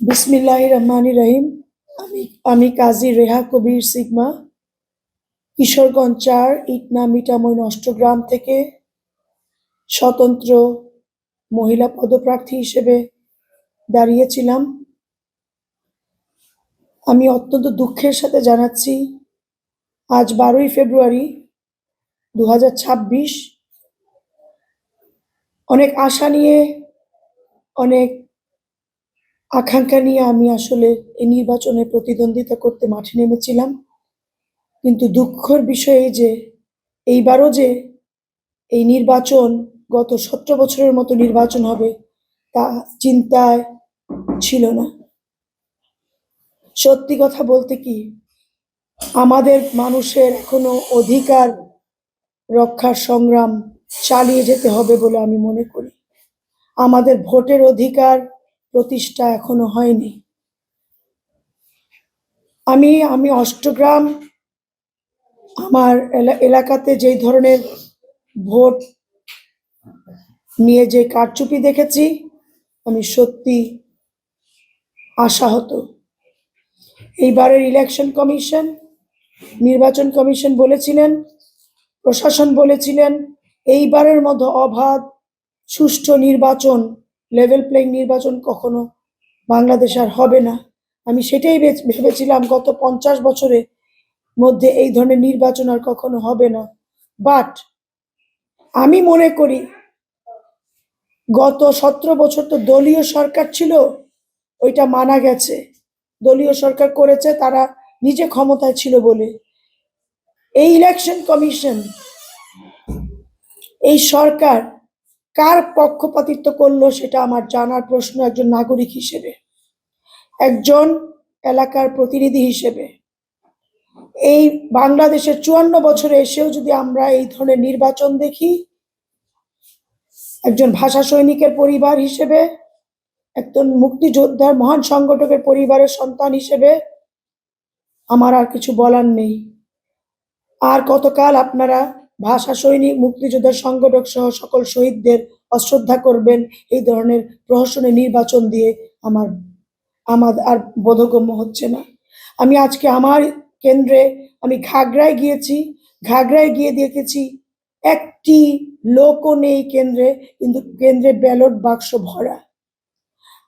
বিসমিল্লাহির রহমানির রহিম। আমি আমি কাজী রেহা কবির সিগমা, কিশোরগঞ্জ ৪ ইটনা মিঠামইন অষ্টগ্রাম থেকে স্বতন্ত্র মহিলা পদপ্রার্থী হিসেবে দাঁড়িয়েছিলাম। আমি অত্যন্ত দুঃখের সাথে জানাচ্ছি, আজ ১২ই ফেব্রুয়ারি ২০২৬ অনেক আশা নিয়ে, অনেক আকাঙ্ক্ষা নিয়ে আমি আসলে এই নির্বাচনে প্রতিদ্বন্দ্বিতা করতে মাঠে নেমেছিলাম। কিন্তু দুঃখের বিষয় এই যে এইবারও যে এই নির্বাচন গত ১৭ বছরের মতো নির্বাচন হবে তা চিন্তায় ছিল না। সত্যি কথা বলতে কি, আমাদের মানুষের এখনো অধিকার রক্ষার সংগ্রাম চালিয়ে যেতে হবে বলে আমি মনে করি। আমাদের ভোটের অধিকার প্রতিষ্ঠা এখনো হয়নি। আমি অষ্টগ্রাম আমার এলাকাতে যেই ধরনের ভোট নিয়ে যে কারচুপি দেখেছি, আমি সত্যি আশাহত। এইবারের ইলেকশন কমিশন, নির্বাচন কমিশন বলেছিলেন, প্রশাসন বলেছিলেন এইবারের মতো অবাধ সুষ্ঠু নির্বাচন, লেভেল প্লেইং নির্বাচন কখনো বাংলাদেশ আর হবে না। আমি সেটাই ভেবেছিলাম গত 50 বছরের মধ্যে এই ধরনের নির্বাচন আর কখনো হবে না। বাট আমি মনে করি গত 17 বছর তো দলীয় সরকার ছিল, ওইটা মানা গেছে। দলীয় সরকার করেছে, তারা নিজে ক্ষমতায় ছিল বলে। এই ইলেকশন কমিশন, এই সরকার কার পক্ষপাতিত্ব করলো সেটা আমার জানার প্রশ্ন, একজন নাগরিক হিসেবে, একজন এলাকার প্রতিনিধি হিসেবে। এই বাংলাদেশের 54 বছরে এসেও যদি আমরা এই ধরনের নির্বাচন দেখি, একজন ভাষা সৈনিকের পরিবার হিসেবে, একজন মুক্তিযোদ্ধার মহান সংগঠকের পরিবারের সন্তান হিসেবে আমার আর কিছু বলার নেই। আর কতকাল আপনারা ভাষা সৈনিক, মুক্তিযোদ্ধার সংগঠক সহ সকল শহীদদের অশ্রদ্ধা করবেন এই ধরনের প্রহসনের নির্বাচন দিয়ে? আমার আর বোধগম্য হচ্ছে না। আমি আজকে আমার কেন্দ্রে আমি ঘাগড়ায় গিয়েছি, ঘাগড়ায় গিয়ে দেখেছি একটি লোকও নেই কেন্দ্রে, কিন্তু কেন্দ্রে ব্যালট বাক্স ভরা।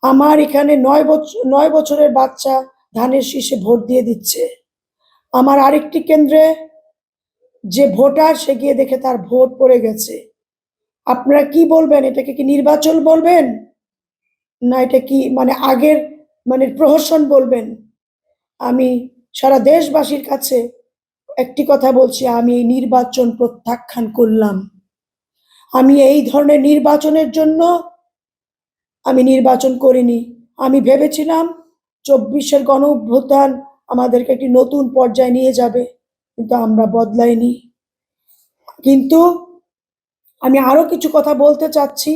আমার এখানে 9 বছরের বাচ্চা ধানের শীষে ভোট দিয়ে দিচ্ছে। আমার আরেকটি কেন্দ্রে যে ভোটার, সে গিয়ে দেখে তার ভোট পড়ে গেছে। আপনারা কি বলবেন? এটাকে কি নির্বাচন বলবেন, না এটা কি আগের প্রহসন বলবেন? আমি সারা দেশবাসীর কাছে একটি কথা বলছি, আমি এই নির্বাচন প্রত্যাখ্যান করলাম। আমি এই ধরনের নির্বাচনের জন্য আমি নির্বাচন করিনি। আমি ভেবেছিলাম 24-এর গণ অভ্যুত্থান আমাদেরকে একটি নতুন পর্যায়ে নিয়ে যাবে, কিন্তু আমরা বদলাইনি। কিন্তু আমি আরো কিছু কথা বলতে চাচ্ছি।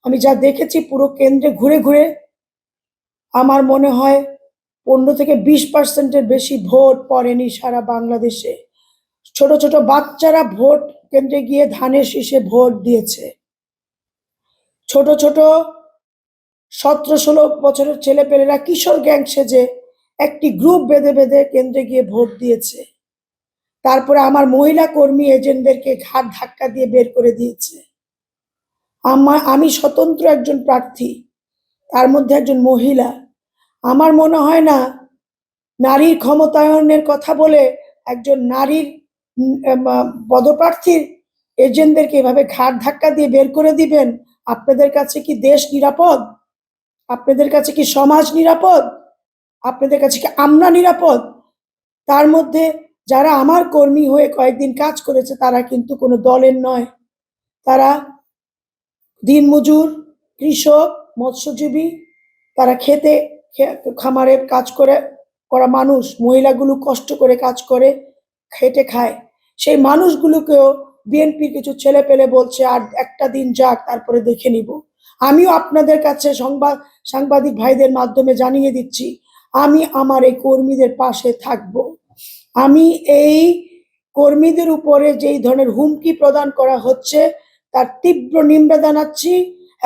আমি যা দেখেছি পুরো কেন্দ্রে ঘুরে ঘুরে, আমার মনে হয় 15-20% বেশি ভোট পড়েনি সারা বাংলাদেশে। ছোট ছোট বাচ্চারা ভোট কেন্দ্রে গিয়ে ধানের শীষে ভোট দিয়েছে। ছোট ছোট 17-16 বছরের ছেলেপেলেরা কিশোর গ্যাং সেজে একটি গ্রুপ বেঁধে বেঁধে কেন্দ্রে গিয়ে ভোট দিয়েছে। তারপরে আমার মহিলা কর্মী এজেন্টদেরকে ঘাট ধাক্কা দিয়ে বের করে দিয়েছে। আমি স্বতন্ত্র একজন প্রার্থী, তার মধ্যে একজন মহিলা। আমার মনে হয় না নারীর ক্ষমতায়নের কথা বলে একজন নারীর পদপ্রার্থীর এজেন্টদেরকে এভাবে ঘাট ধাক্কা দিয়ে বের করে দিবেন। আপনাদের কাছে কি দেশ নিরাপদ? আপনাদের কাছে কি সমাজ নিরাপদ? আপনাদের কাছে কি আমরা নিরাপদ? তার মধ্যে যারা আমার কর্মী হয়ে কয়েকদিন কাজ করেছে তারা কিন্তু কোনো দলের নয়, তারা দিনমজুর, কৃষক, মৎস্যজীবী, তারা খামারে কাজ করা মানুষ। মহিলাগুলো কষ্ট করে কাজ করে, খেটে খায়। সেই মানুষগুলোকেও বিএনপির কিছু ছেলে পেলে বলছে আর একটা দিন যাক, তারপরে দেখে নিব। আমিও আপনাদের কাছে সাংবাদিক ভাইদের মাধ্যমে জানিয়ে দিচ্ছি, আমি আমার এই কর্মীদের পাশে থাকব। আমি এই কর্মীদের উপরে যেই ধরনের হুমকি প্রদান করা হচ্ছে তার তীব্র নিন্দা জানাচ্ছি,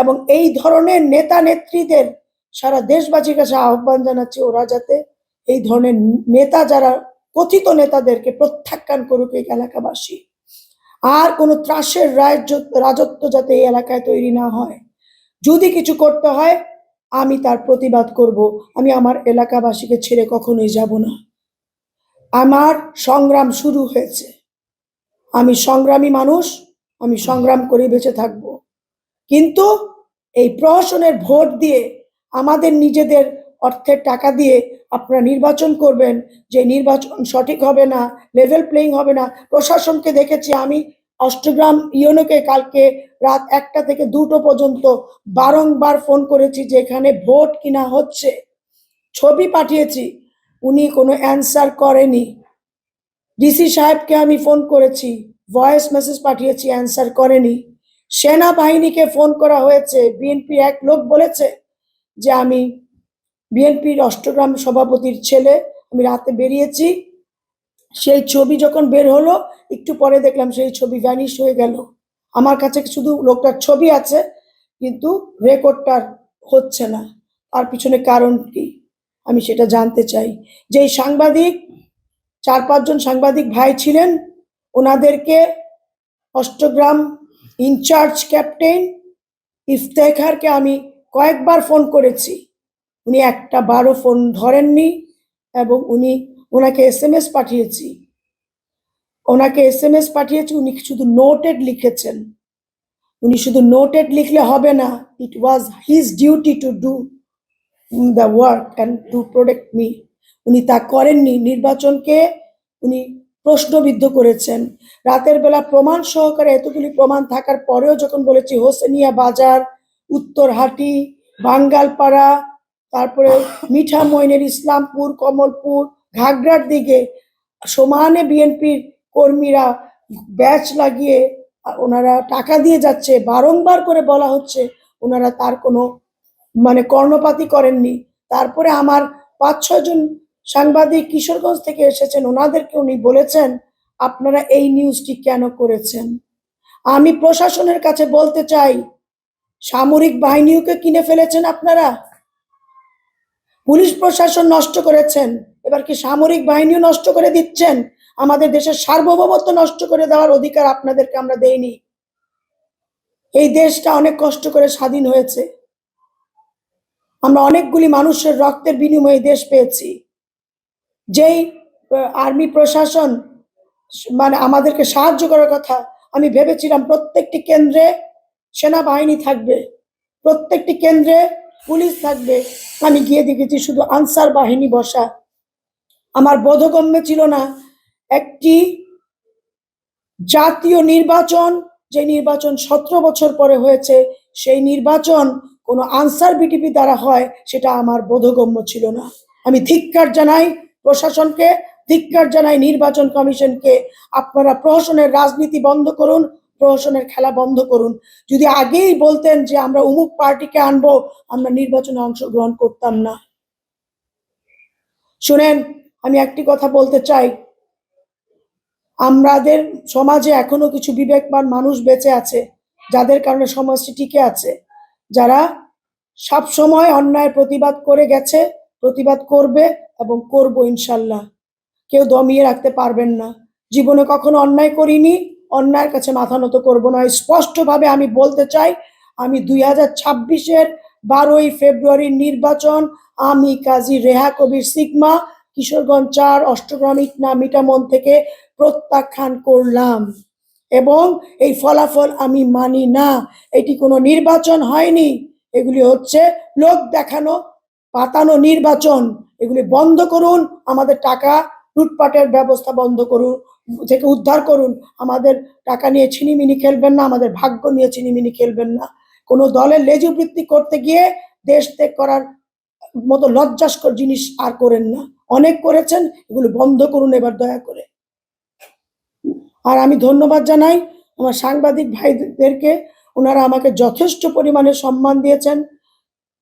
এবং এই ধরনের নেতা নেত্রীদের সারা দেশবাসীর কাছে আহ্বান জানাচ্ছি, ওরা যাতে এই ধরনের নেতা, যারা কথিত নেতাদেরকে প্রত্যাখ্যান করুক এই এলাকাবাসী। আর কোনো ত্রাসের রাজত্ব যাতে এই এলাকায় তৈরি না হয়। যদি কিছু করতে হয় আমি তার প্রতিবাদ করব। আমি আমার এলাকাবাসীকে ছেড়ে কখনোই যাব না। আমার সংগ্রাম শুরু হয়েছে। আমি সংগ্রামী মানুষ, আমি সংগ্রাম করে বেঁচে থাকব। কিন্তু এই প্রহসনের ভোট দিয়ে, আমাদের নিজেদের অর্থের টাকা দিয়ে আপনারা নির্বাচন করবেন, যে নির্বাচন সঠিক হবে না, লেভেল প্লেইং হবে না। প্রশাসনকে দেখেছি আমি, অষ্টগ্রাম ইউনোকে কালকে রাত 1টা থেকে 2টো পর্যন্ত বারংবার ফোন করেছি যে এখানে ভোট কিনা হচ্ছে, ছবি পাঠিয়েছি, উনি কোনো অ্যান্সার করেনি। ডিসি সাহেবকে আমি ফোন করেছি, ভয়েস মেসেজ পাঠিয়েছি, অ্যান্সার করেনি। সেনাবাহিনীকে ফোন করা হয়েছে, বিএনপির এক লোক বলেছে যে আমি বিএনপির অষ্টগ্রাম সভাপতির ছেলে, আমি রাতে বেরিয়েছি। সেই ছবি যখন বের হলো, একটু পরে দেখলাম সেই ছবি ভ্যানিশ হয়ে গেল। আমার কাছে শুধু লোকটার ছবি আছে, কিন্তু রেকর্ডটা হচ্ছে না। তার পিছনে কারণ কি আমি সেটা জানতে চাই। যেই সাংবাদিক, 4-5 জন সাংবাদিক ভাই ছিলেন, ওনাদেরকে অষ্টগ্রাম ইনচার্জ ক্যাপ্টেন ইফতেখারকে আমি কয়েকবার ফোন করেছি, উনি একটা বারও ফোন ধরেননি। এবং ওনাকে এসএমএস পাঠিয়েছি, উনি শুধু নোটেড লিখেছেন। উনি শুধু নোটেড লিখলে হবে না, it was his duty to do the work and to protect me. উনি তা করেননি। নির্বাচনকে উনি প্রশ্নবিদ্ধ করেছেন। রাতের বেলা প্রমাণ সহকারে, এতগুলি প্রমাণ থাকার পরেও যখন বলেছি হোসেনিয়া বাজার, উত্তরহাটি, বাঙ্গালপাড়া, তারপরে মিঠামইনের ইসলামপুর, কমলপুর, ঘাগড়ার দিকে সমানে বিএনপির কর্মীরা ব্যাচ লাগিয়ে ওনারা টাকা দিয়ে যাচ্ছে, বারংবার করে বলা হচ্ছে, ওনারা তার কোনো কর্ণপাতই করেননি। তারপরে আমার 5-6 জন সাংবাদিক কিশোরগঞ্জ থেকে এসেছেন, ওনাদেরকে উনি বলেছেন আপনারা এই নিউজটি কেন করেছেন। আমি প্রশাসনের কাছে বলতে চাই, সামরিক বাহিনীকে কিনে ফেলেছেন আপনারা, পুলিশ প্রশাসন নষ্ট করেছেন, এবার কি সামরিক বাহিনীও নষ্ট করে দিচ্ছেন। আমাদের দেশের সার্বভৌমত্ব নষ্ট করে দেওয়ার অধিকার আপনাদেরকে আমরা দেইনি। এই দেশটা অনেক কষ্ট করে স্বাধীন হয়েছে, আমরা অনেকগুলি মানুষের রক্তের বিনিময়ে দেশ পেয়েছি। যেই আর্মি প্রশাসন আমাদেরকে সাহায্য করার কথা, আমি ভেবেছিলাম প্রত্যেকটি কেন্দ্রে সেনাবাহিনী থাকবে, প্রত্যেকটি কেন্দ্রে পুলিশ থাকবে। আমি গিয়ে দেখেছি শুধু আনসার বাহিনী বসা। আমার বোধগম্য ছিল না একটি জাতীয় নির্বাচন, যে নির্বাচন 17 বছর পরে হয়েছে, সেই নির্বাচন কোনো আনসার বিটিপি দ্বারা হয়, সেটা আমার বোধগম্য ছিল না। আমি ধিক্কার জানাই প্রশাসনকে, ধিক্কার জানাই নির্বাচন কমিশনকে। আপনারা প্রহসনের রাজনীতি বন্ধ করুন, প্রহসনের খেলা বন্ধ করুন। যদি আগেই বলতেন যে আমরা অমুক পার্টিকে আনবো, আমরা নির্বাচনে অংশগ্রহণ করতাম না। শুনেন, আমি একটি কথা বলতে চাই, আমাদের সমাজে এখনো কিছু বিবেকবান মানুষ বেঁচে আছে, যাদের কারণে সমাজটি টিকে আছে, যারা সব সময় অন্যায় প্রতিবাদ করে গেছে, প্রতিবাদ করবে এবং করব ইনশাল্লাহ। কেউ দমিয়ে রাখতে পারবেন না। জীবনে কখনো অন্যায় করিনি, অন্যায়ের কাছে মাথা নত করব না। স্পষ্টভাবে আমি বলতে চাই, আমি 2026-এর 12ই ফেব্রুয়ারির নির্বাচন আমি কাজী রেহা কবির সিগমা কিশোরগঞ্জ 4 অষ্টগ্রাম ইটনা মিটামন থেকে প্রত্যাখ্যান করলাম এবং এই ফলাফল আমি মানি না। এটি কোনো নির্বাচন হয়নি, এগুলি হচ্ছে লোক দেখানো, পাতানো নির্বাচন। এগুলি বন্ধ করুন, আমাদের টাকা লুটপাটের ব্যবস্থা বন্ধ করুন, থেকে উদ্ধার করুন। আমাদের টাকা নিয়ে ছিনিমিনি খেলবেন না, আমাদের ভাগ্য নিয়ে ছিনিমিনি খেলবেন না। কোনো দলের লেজুবৃত্তি করতে গিয়ে দেশ ত্যাগ করার মতো লজ্জাস্কর জিনিস আর করেন না। অনেক করেছেন, এগুলো বন্ধ করুন এবার দয়া করে। আর আমি ধন্যবাদ জানাই আমার সাংবাদিক ভাইদেরকে, ওনারা আমাকে যথেষ্ট পরিমাণে সম্মান দিয়েছেন,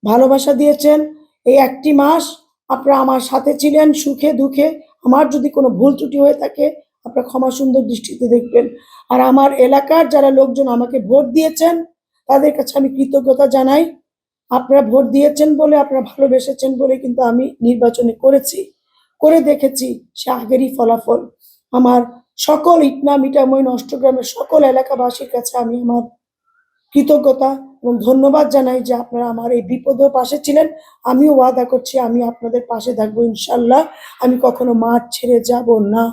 ভালোবাসা দিয়েছেন। এই একটি মাস আপনারা আমার সাথে ছিলেন সুখে দুঃখে। আমার যদি কোনো ভুল ত্রুটি হয়ে থাকে আপনারা ক্ষমা সুন্দর দৃষ্টিতে দেখবেন। আর আমার এলাকার যারা লোকজন আমাকে ভোট দিয়েছেন, তাদের কাছে আমি কৃতজ্ঞতা জানাই। আপনারা ভোট দিয়েছেন বলে, আপনারা ভালোবেসেছেন বলে কিন্তু আমি নির্বাচনে করেছি। করে দেখেছি সে আগেরই ফলাফল। আমার সকল ইটনা, মিঠামই, নষ্টগ্রামের সকল এলাকাবাসীর কাছে আমি আমার কৃতজ্ঞতা এবং ধন্যবাদ জানাই যে আপনারা আমার এই বিপদেও পাশে ছিলেন। আমিও ওয়াদা করছি আমি আপনাদের পাশে থাকবো ইনশাআল্লাহ। আমি কখনো মাঠ ছেড়ে যাব না।